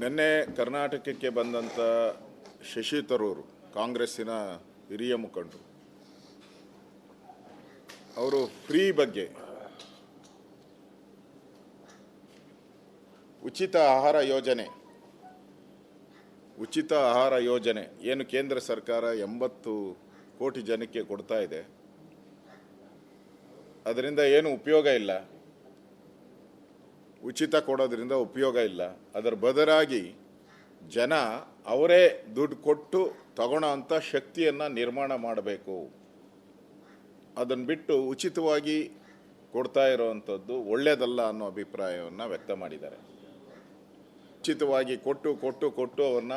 ನಿನ್ನೆ ಕರ್ನಾಟಕಕ್ಕೆ ಬಂದಂಥ ಶಶಿ ತರೂರು ಕಾಂಗ್ರೆಸ್ಸಿನ ಹಿರಿಯ ಮುಖಂಡರು ಅವರು ಫ್ರೀ ಬಗ್ಗೆ ಉಚಿತ ಆಹಾರ ಯೋಜನೆ ಏನು ಕೇಂದ್ರ ಸರ್ಕಾರ 80 ಕೋಟಿ ಜನಕ್ಕೆ ಕೊಡ್ತಾ ಇದೆ, ಅದರಿಂದ ಏನು ಉಪಯೋಗ ಇಲ್ಲ. ಉಚಿತ ಕೊಡೋದ್ರಿಂದ ಉಪಯೋಗ ಇಲ್ಲ. ಅದರ ಬದಲಾಗಿ ಜನ ಅವರೇ ದುಡ್ಡು ಕೊಟ್ಟು ತಗೊಳ್ಳೋ ಅಂಥ ಶಕ್ತಿಯನ್ನು ನಿರ್ಮಾಣ ಮಾಡಬೇಕು. ಅದನ್ನು ಬಿಟ್ಟು ಉಚಿತವಾಗಿ ಕೊಡ್ತಾ ಇರೋವಂಥದ್ದು ಒಳ್ಳೆಯದಲ್ಲ ಅನ್ನೋ ಅಭಿಪ್ರಾಯವನ್ನು ವ್ಯಕ್ತ ಮಾಡಿದ್ದಾರೆ. ಉಚಿತವಾಗಿ ಕೊಟ್ಟು ಅವ್ರನ್ನ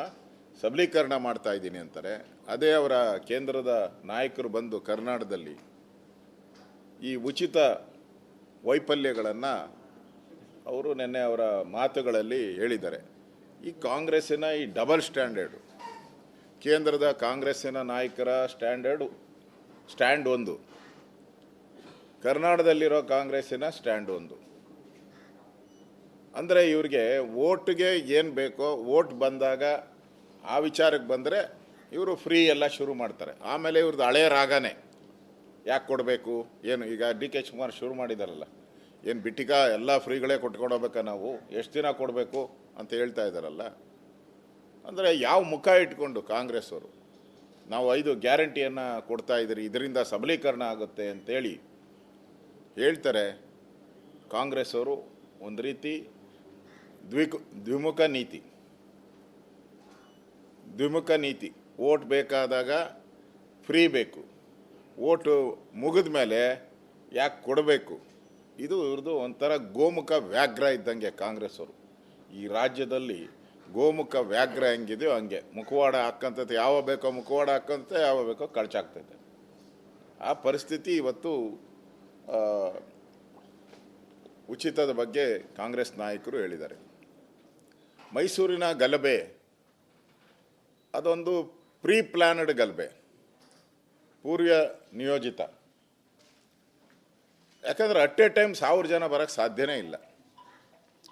ಸಬಲೀಕರಣ ಮಾಡ್ತಾ ಇದ್ದೀನಿ ಅಂತಾರೆ. ಅದೇ ಅವರ ಕೇಂದ್ರದ ನಾಯಕರು ಬಂದು ಕರ್ನಾಟಕದಲ್ಲಿ ಈ ಉಚಿತ ವೈಫಲ್ಯಗಳನ್ನು ಅವರು ನಿನ್ನೆ ಅವರ ಮಾತುಗಳಲ್ಲಿ ಹೇಳಿದ್ದಾರೆ. ಈ ಕಾಂಗ್ರೆಸ್ಸಿನ ಈ ಡಬಲ್ ಸ್ಟ್ಯಾಂಡರ್ಡು, ಕೇಂದ್ರದ ಕಾಂಗ್ರೆಸ್ಸಿನ ನಾಯಕರ ಸ್ಟ್ಯಾಂಡ್ ಒಂದು, ಕರ್ನಾಟಕದಲ್ಲಿರೋ ಕಾಂಗ್ರೆಸ್ಸಿನ ಸ್ಟ್ಯಾಂಡ್ ಒಂದು. ಅಂದರೆ ಇವ್ರಿಗೆ ಓಟ್ಗೆ ಏನು ಬೇಕೋ ಓಟ್ ಬಂದಾಗ ಆ ವಿಚಾರಕ್ಕೆ ಬಂದರೆ ಇವರು ಫ್ರೀ ಎಲ್ಲ ಶುರು ಮಾಡ್ತಾರೆ. ಆಮೇಲೆ ಇವ್ರದ್ದು ಹಳೆಯ ರಾಗನೇ ಯಾಕೆ ಕೊಡಬೇಕು, ಏನು ಈಗ DK ಶಿವಕುಮಾರ್ ಶುರು ಮಾಡಿದಾರಲ್ಲ, ಏನು ಬಿಟ್ಟಿಗ ಎಲ್ಲ ಫ್ರೀಗಳೇ ಕೊಟ್ಕೊಡಬೇಕಾ, ನಾವು ಎಷ್ಟು ದಿನ ಕೊಡಬೇಕು ಅಂತ ಹೇಳ್ತಾ ಇದ್ದಾರಲ್ಲ. ಅಂದರೆ ಯಾವ ಮುಖ ಇಟ್ಕೊಂಡು ಕಾಂಗ್ರೆಸ್ ಅವರು ನಾವು 5 ಗ್ಯಾರಂಟಿಯನ್ನು ಕೊಡ್ತಾ ಇದ್ದೀರಿ, ಇದರಿಂದ ಸಬಲೀಕರಣ ಆಗುತ್ತೆ ಅಂತೇಳಿ ಹೇಳ್ತಾರೆ. ಕಾಂಗ್ರೆಸ್ ಅವರು ಒಂದು ರೀತಿ ದ್ವಿಮುಖ ನೀತಿ. ಓಟ್ ಬೇಕಾದಾಗ ಫ್ರೀ ಬೇಕು, ಓಟು ಮುಗಿದ ಮೇಲೆ ಯಾಕೆ ಕೊಡಬೇಕು, ಇದು ಇವ್ರದ್ದು ಒಂಥರ ಗೋಮುಖ ವ್ಯಾಘ್ರ ಇದ್ದಂಗೆ. ಕಾಂಗ್ರೆಸ್ ಅವರು ಈ ರಾಜ್ಯದಲ್ಲಿ ಗೋಮುಖ ವ್ಯಾಘ್ರ ಹೆಂಗಿದೆಯೋ ಹಂಗೆ ಮುಖವಾಡ ಹಾಕ್ಕಂತೈತೆ, ಯಾವ ಬೇಕೋ ಮುಖವಾಡ ಹಾಕ್ಕಂತೆ, ಯಾವ ಬೇಕೋ ಕಳ್ಚಾಗ್ತೈತೆ. ಆ ಪರಿಸ್ಥಿತಿ ಇವತ್ತು ಉಚಿತದ ಬಗ್ಗೆ ಕಾಂಗ್ರೆಸ್ ನಾಯಕರು ಹೇಳಿದ್ದಾರೆ. ಮೈಸೂರಿನ ಗಲಭೆ ಅದೊಂದು ಪ್ರೀ ಪ್ಲ್ಯಾನ್ಡ್ ಗಲಭೆ, ಪೂರ್ವ ನಿಯೋಜಿತ. ಯಾಕಂದರೆ ಅಟ್ ಎ ಟೈಮ್ 1000 ಜನ ಬರೋಕ್ಕೆ ಸಾಧ್ಯನೇ ಇಲ್ಲ.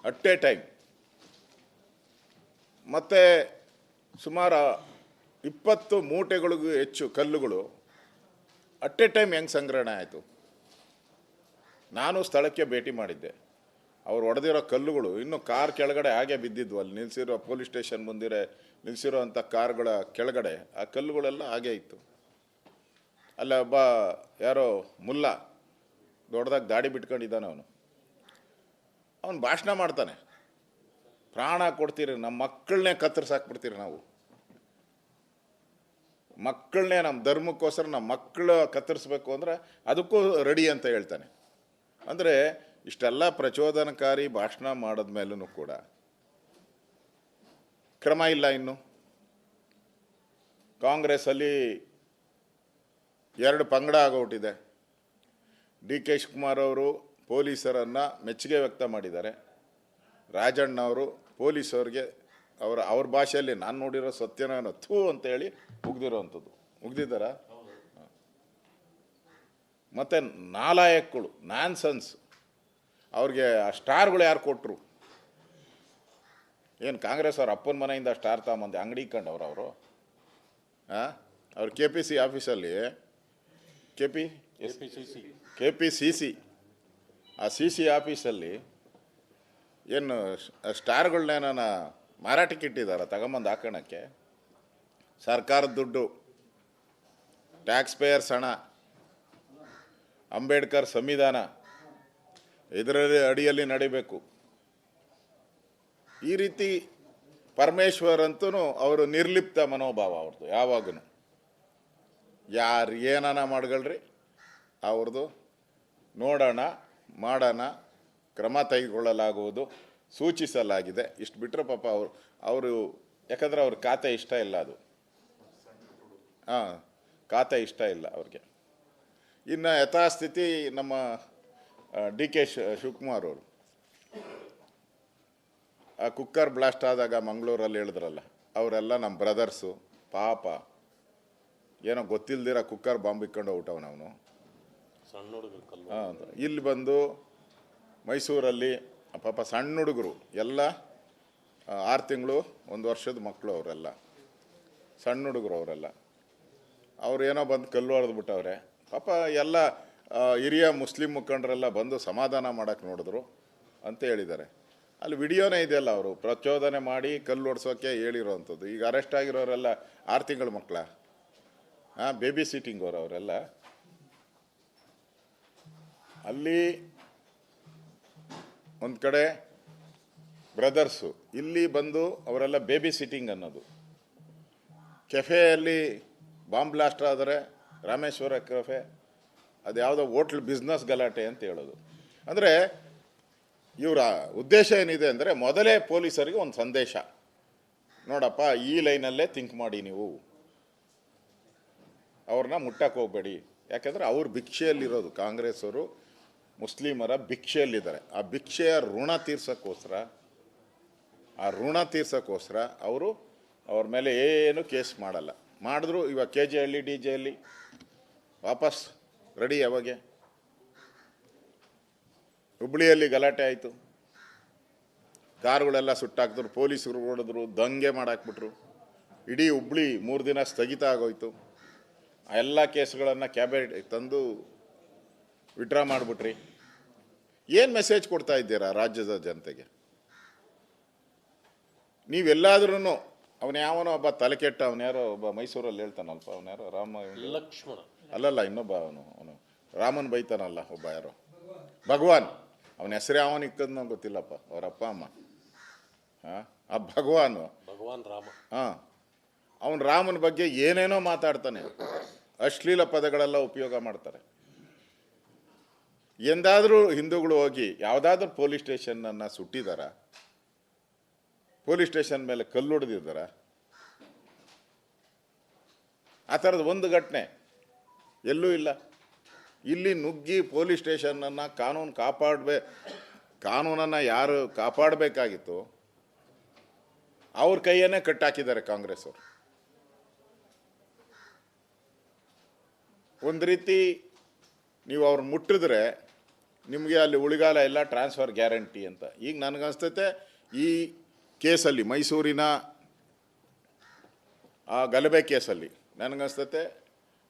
ಅಟ್ ಎ ಟೈಮ್ ಮತ್ತು ಸುಮಾರು 20 ಮೂಟೆಗಳಿಗೂ ಹೆಚ್ಚು ಕಲ್ಲುಗಳು ಅಟ್ ಎ ಟೈಮ್ ಹೆಂಗೆ ಸಂಗ್ರಹಣೆ ಆಯಿತು? ನಾನು ಸ್ಥಳಕ್ಕೆ ಭೇಟಿ ಮಾಡಿದ್ದೆ. ಅವ್ರು ಹೊಡೆದಿರೋ ಕಲ್ಲುಗಳು ಇನ್ನೂ ಕಾರ್ ಕೆಳಗಡೆ ಹಾಗೆ ಬಿದ್ದಿದ್ವು. ಅಲ್ಲಿ ನಿಲ್ಲಿಸಿರೋ ಪೊಲೀಸ್ ಸ್ಟೇಷನ್ ಮುಂದಿರೆ ನಿಲ್ಲಿಸಿರೋ ಅಂಥ ಕಾರ್ಗಳ ಕೆಳಗಡೆ ಆ ಕಲ್ಲುಗಳೆಲ್ಲ ಹಾಗೆ ಇತ್ತು. ಅಲ್ಲ ಒಬ್ಬ ಯಾರೋ ಮುಲ್ಲಾ ದೊಡ್ಡದಾಗಿ ದಾಡಿ ಬಿಟ್ಕೊಂಡಿದ್ದಾನೆ. ಅವನು ಭಾಷಣ ಮಾಡ್ತಾನೆ, ಪ್ರಾಣ ಕೊಡ್ತೀರಿ, ನಮ್ಮ ಮಕ್ಕಳನ್ನೇ ಕತ್ತರಿಸಾಕ್ಬಿಡ್ತೀರಿ, ನಾವು ಮಕ್ಕಳನ್ನೇ ನಮ್ಮ ಧರ್ಮಕ್ಕೋಸ್ಕರ ನಮ್ಮ ಮಕ್ಕಳು ಕತ್ತರಿಸ್ಬೇಕು ಅಂದರೆ ಅದಕ್ಕೂ ರೆಡಿ ಅಂತ ಹೇಳ್ತಾನೆ. ಅಂದರೆ ಇಷ್ಟೆಲ್ಲ ಪ್ರಚೋದನಕಾರಿ ಭಾಷಣ ಮಾಡಿದ ಮೇಲೂ ಕೂಡ ಕ್ರಮ ಇಲ್ಲ. ಇನ್ನು ಕಾಂಗ್ರೆಸ್ಸಲ್ಲಿ 2 ಪಂಗಡ ಆಗೋಗ್ಬಿಟ್ಟಿದೆ. DK ಶಿವಕುಮಾರ್ ಅವರು ಪೊಲೀಸರನ್ನು ಮೆಚ್ಚುಗೆ ವ್ಯಕ್ತ ಮಾಡಿದ್ದಾರೆ. ರಾಜಣ್ಣ ಅವರು ಪೊಲೀಸವ್ರಿಗೆ ಅವ್ರ ಭಾಷೆಯಲ್ಲಿ ನಾನು ನೋಡಿರೋ ಸತ್ಯನ ಥೂ ಅಂತೇಳಿ ಮುಗ್ದಿರೋವಂಥದ್ದು ಮುಗ್ದಿದ್ದಾರ. ಮತ್ತು ನಾಲಾಯಕ್ಗಳು, ನಾನ್ಸನ್ಸ್, ಅವ್ರಿಗೆ ಆ ಸ್ಟಾರ್ಗಳು ಯಾರು ಕೊಟ್ಟರು? ಏನು ಕಾಂಗ್ರೆಸ್ ಅವ್ರ ಅಪ್ಪನ ಮನೆಯಿಂದ ಸ್ಟಾರ್ ತಗೊಂಬಂದು ಅಂಗಡಿ ಕಂಡವ್ರು ಅವರು? ಅವ್ರು KPC ಆಫೀಸಲ್ಲಿ KPCC ಆ CC ಆಫೀಸಲ್ಲಿ ಏನು ಸ್ಟಾರ್ಗಳನ್ನೇನ ಮಾರಾಟಕ್ಕೆ ಇಟ್ಟಿದ್ದಾರೆ ತಗೊಂಬಂದು ಹಾಕೋಣಕ್ಕೆ? ಸರ್ಕಾರದ ದುಡ್ಡು, ಟ್ಯಾಕ್ಸ್ ಪೇಯರ್ಸ್ ಹಣ, ಅಂಬೇಡ್ಕರ್ ಸಂವಿಧಾನ ಇದರಲ್ಲಿ ಅಡಿಯಲ್ಲಿ ನಡಿಬೇಕು. ಈ ರೀತಿ ಪರಮೇಶ್ವರ್ ಅಂತೂ ಅವರು ನಿರ್ಲಿಪ್ತ ಮನೋಭಾವ ಅವ್ರದ್ದು. ಯಾವಾಗೂ ಯಾರು ಏನಾನ ಮಾಡ್ಕೊಳ್ರಿ, ಅವ್ರದ್ದು ನೋಡೋಣ, ಮಾಡೋಣ, ಕ್ರಮ ತೆಗೆದುಕೊಳ್ಳಲಾಗುವುದು, ಸೂಚಿಸಲಾಗಿದೆ, ಇಷ್ಟು ಬಿಟ್ಟರೆ ಪಾಪ ಅವರು ಯಾಕಂದರೆ ಅವ್ರ ಖಾತೆ ಇಷ್ಟ ಇಲ್ಲ, ಅದು ಖಾತೆ ಇಷ್ಟ ಇಲ್ಲ ಅವ್ರಿಗೆ. ಇನ್ನು ಯಥಾಸ್ಥಿತಿ ನಮ್ಮ DK ಶಿವಕುಮಾರ್ ಅವರು ಆ ಕುಕ್ಕರ್ ಬ್ಲಾಸ್ಟ್ ಆದಾಗ ಮಂಗಳೂರಲ್ಲಿ ಹೇಳಿದ್ರಲ್ಲ, ಅವರೆಲ್ಲ ನಮ್ಮ ಬ್ರದರ್ಸು, ಪಾಪ ಏನೋ ಗೊತ್ತಿಲ್ದಿರ ಕುಕ್ಕರ್ ಬಾಂಬ್ ಇಕ್ಕೊಂಡು ಊಟವನವನು. ಇಲ್ಲಿ ಬಂದು ಮೈಸೂರಲ್ಲಿ ಪಾಪ ಸಣ್ಣ ಹುಡುಗರು ಎಲ್ಲ 6 ತಿಂಗಳು 1 ವರ್ಷದ ಮಕ್ಕಳು ಅವರೆಲ್ಲ, ಸಣ್ಣ ಹುಡುಗರು ಅವರೆಲ್ಲ. ಅವ್ರೇನೋ ಬಂದು ಕಲ್ಲು ಹೊಡೆದ್ಬಿಟ್ಟವ್ರೆ. ಪಾಪ ಎಲ್ಲ ಹಿರಿಯ ಮುಸ್ಲಿಂ ಮುಖಂಡರೆಲ್ಲ ಬಂದು ಸಮಾಧಾನ ಮಾಡೋಕ್ಕೆ ನೋಡಿದ್ರು ಅಂತ ಹೇಳಿದ್ದಾರೆ. ಅಲ್ಲಿ ವಿಡಿಯೋನೇ ಇದೆಯಲ್ಲ, ಅವರು ಪ್ರಚೋದನೆ ಮಾಡಿ ಕಲ್ಲು ಹೊಡ್ಸೋಕ್ಕೆ ಹೇಳಿರೋವಂಥದ್ದು. ಈಗ ಅರೆಸ್ಟ್ ಆಗಿರೋರೆಲ್ಲ 6 ತಿಂಗಳ ಮಕ್ಕಳ, ಬೇಬಿ ಸಿಟ್ಟಿಂಗ್ ಅವರೆಲ್ಲ. ಅಲ್ಲಿ ಒಂದು ಕಡೆ ಬ್ರದರ್ಸು, ಇಲ್ಲಿ ಬಂದು ಅವರೆಲ್ಲ ಬೇಬಿ ಸಿಟ್ಟಿಂಗ್ ಅನ್ನೋದು. ಕೆಫೆಯಲ್ಲಿ ಬಾಂಬ್ ಬ್ಲಾಸ್ಟ್ ಆದರೆ ರಾಮೇಶ್ವರ ಕೆಫೆ, ಅದು ಯಾವುದೋ ಹೋಟ್ಲ್ ಬಿಸ್ನೆಸ್ ಗಲಾಟೆ ಅಂತ ಹೇಳೋದು. ಅಂದರೆ ಇವರ ಉದ್ದೇಶ ಏನಿದೆ ಅಂದರೆ, ಮೊದಲೇ ಪೊಲೀಸರಿಗೆ ಒಂದು ಸಂದೇಶ, ನೋಡಪ್ಪ ಈ ಲೈನಲ್ಲೇ ಥಿಂಕ್ ಮಾಡಿ, ನೀವು ಅವ್ರನ್ನ ಮುಟ್ಟಕ್ಕೆ ಹೋಗಬೇಡಿ. ಯಾಕೆಂದರೆ ಅವ್ರ ಭಿಕ್ಷೆಯಲ್ಲಿರೋದು, ಕಾಂಗ್ರೆಸ್ ಅವರು ಮುಸ್ಲಿಮರ ಭಿಕ್ಷೆಯಲ್ಲಿದ್ದಾರೆ. ಆ ಭಿಕ್ಷೆಯ ಋಣ ತೀರ್ಸೋಕ್ಕೋಸ್ಕರ ಅವರು ಅವ್ರ ಮೇಲೆ ಏನು ಕೇಸ್ ಮಾಡಲ್ಲ. ಮಾಡಿದ್ರು ಇವಾಗ KJ-ಹಳ್ಳಿ DJ-ಹಳ್ಳಿ ವಾಪಸ್ ರೆಡಿ. ಯಾವಾಗೆ ಹುಬ್ಳಿಯಲ್ಲಿ ಗಲಾಟೆ ಆಯಿತು, ಕಾರುಗಳೆಲ್ಲ ಸುಟ್ಟಾಕಿದ್ರು, ಪೊಲೀಸರು ಹೊಡೆದ್ರು, ದಂಗೆ ಮಾಡಾಕ್ಬಿಟ್ರು, ಇಡೀ ಹುಬ್ಳಿ 3 ದಿನ ಸ್ಥಗಿತ ಆಗೋಯ್ತು. ಆ ಎಲ್ಲ ಕೇಸ್ಗಳನ್ನು ಕ್ಯಾಬಿನೆಟ್ ತಂದು ವಿಡ್ರಾ ಮಾಡಿಬಿಟ್ರಿ. ಏನು ಮೆಸೇಜ್ ಕೊಡ್ತಾ ಇದ್ದೀರಾ ರಾಜ್ಯದ ಜನತೆಗೆ? ನೀವೆಲ್ಲಾದ್ರೂ ಅವನು ಯಾವನೋ ಒಬ್ಬ ತಲೆ ಕೆಟ್ಟ, ಅವನ್ಯಾರೋ ಒಬ್ಬ ಮೈಸೂರಲ್ಲಿ ಹೇಳ್ತಾನಲ್ಪ, ಅವನ್ಯಾರೋ ಲಕ್ಷ್ಮಣ ಅಲ್ಲಲ್ಲ, ಇನ್ನೊಬ್ಬ ಅವನು ರಾಮನ್ ಬೈತಾನಲ್ಲ ಒಬ್ಬ, ಯಾರೋ ಭಗವಾನ್, ಅವನ ಹೆಸರು ಯಾವನು ಇಕ್ಕದ್ನೋ ಗೊತ್ತಿಲ್ಲಪ್ಪ, ಅವ್ರ ಅಪ್ಪ ಅಮ್ಮ. ಆ ಭಗವಾನ್ ರಾಮ, ಅವನು ರಾಮನ ಬಗ್ಗೆ ಏನೇನೋ ಮಾತಾಡ್ತಾನೆ, ಅಶ್ಲೀಲ ಪದಗಳೆಲ್ಲ ಉಪಯೋಗ ಮಾಡ್ತಾರೆ. ಎಂದಾದರೂ ಹಿಂದೂಗಳು ಹೋಗಿ ಯಾವುದಾದ್ರೂ ಪೊಲೀಸ್ ಸ್ಟೇಷನನ್ನು ಸುಟ್ಟಿದಾರ? ಪೊಲೀಸ್ ಸ್ಟೇಷನ್ ಮೇಲೆ ಕಲ್ಲು ಹೊಡೆದಿದ್ದಾರ? ಆ ಥರದ ಒಂದು ಘಟನೆ ಎಲ್ಲೂ ಇಲ್ಲ. ಇಲ್ಲಿ ನುಗ್ಗಿ ಪೊಲೀಸ್ ಸ್ಟೇಷನನ್ನು ಕಾನೂನನ್ನು ಯಾರು ಕಾಪಾಡಬೇಕಾಗಿತ್ತು ಅವ್ರ ಕೈಯನ್ನೇ ಕಟ್ಟಾಕಿದ್ದಾರೆ ಕಾಂಗ್ರೆಸ್ ಅವರು. ಒಂದು ರೀತಿ ನೀವು ಅವ್ರನ್ನ ಮುಟ್ಟಿದ್ರೆ ನಿಮಗೆ ಅಲ್ಲಿ ಉಳಿಗಾಲ ಎಲ್ಲ, ಟ್ರಾನ್ಸ್ಫರ್ ಗ್ಯಾರಂಟಿ ಅಂತ. ಈಗ ನನಗನ್ಸ್ತೈತೆ ಈ ಕೇಸಲ್ಲಿ, ಮೈಸೂರಿನ ಆ ಗಲಭೆ ಕೇಸಲ್ಲಿ ನನಗನ್ಸ್ತೈತೆ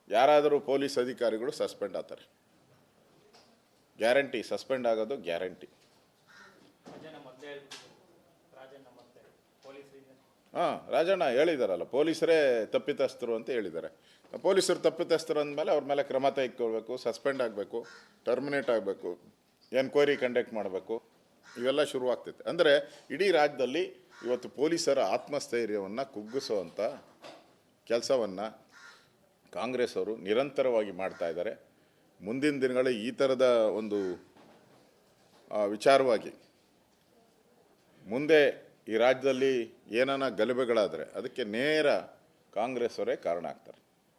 ಯಾರಾದರೂ ಪೊಲೀಸ್ ಅಧಿಕಾರಿಗಳು ಸಸ್ಪೆಂಡ್ ಆಗ್ತಾರೆ. ಗ್ಯಾರಂಟಿ, ಸಸ್ಪೆಂಡ್ ಆಗೋದು ಗ್ಯಾರಂಟಿ. ರಾಜಣ್ಣ ಹೇಳಿದಾರಲ್ಲ, ಪೊಲೀಸರೇ ತಪ್ಪಿತಸ್ಥರು ಅಂತ ಹೇಳಿದ್ದಾರೆ. ಪೊಲೀಸರು ತಪ್ಪಿತಸ್ಥರು ಅಂದಮೇಲೆ ಅವ್ರ ಮೇಲೆ ಕ್ರಮ ತೆಗೆದುಕೊಳ್ಬೇಕು, ಸಸ್ಪೆಂಡ್ ಆಗಬೇಕು, ಟರ್ಮಿನೇಟ್ ಆಗಬೇಕು, ಎನ್ಕ್ವೈರಿ ಕಂಡಕ್ಟ್ ಮಾಡಬೇಕು, ಇವೆಲ್ಲ ಶುರುವಾಗ್ತೈತೆ. ಅಂದರೆ ಇಡೀ ರಾಜ್ಯದಲ್ಲಿ ಇವತ್ತು ಪೊಲೀಸರ ಆತ್ಮಸ್ಥೈರ್ಯವನ್ನು ಕುಗ್ಗಿಸುವಂಥ ಕೆಲಸವನ್ನು ಕಾಂಗ್ರೆಸ್ ಅವರು ನಿರಂತರವಾಗಿ ಮಾಡ್ತಾ ಇದ್ದಾರೆ. ಮುಂದಿನ ದಿನಗಳು ಈ ಥರದ ಒಂದು ವಿಚಾರವಾಗಿ ಮುಂದೆ ಈ ರಾಜ್ಯದಲ್ಲಿ ಏನಾನ ಗಲಭೆಗಳಾದರೆ ಅದಕ್ಕೆ ನೇರ ಕಾಂಗ್ರೆಸ್ ಅವರೇ ಕಾರಣ ಆಗ್ತಾರೆ.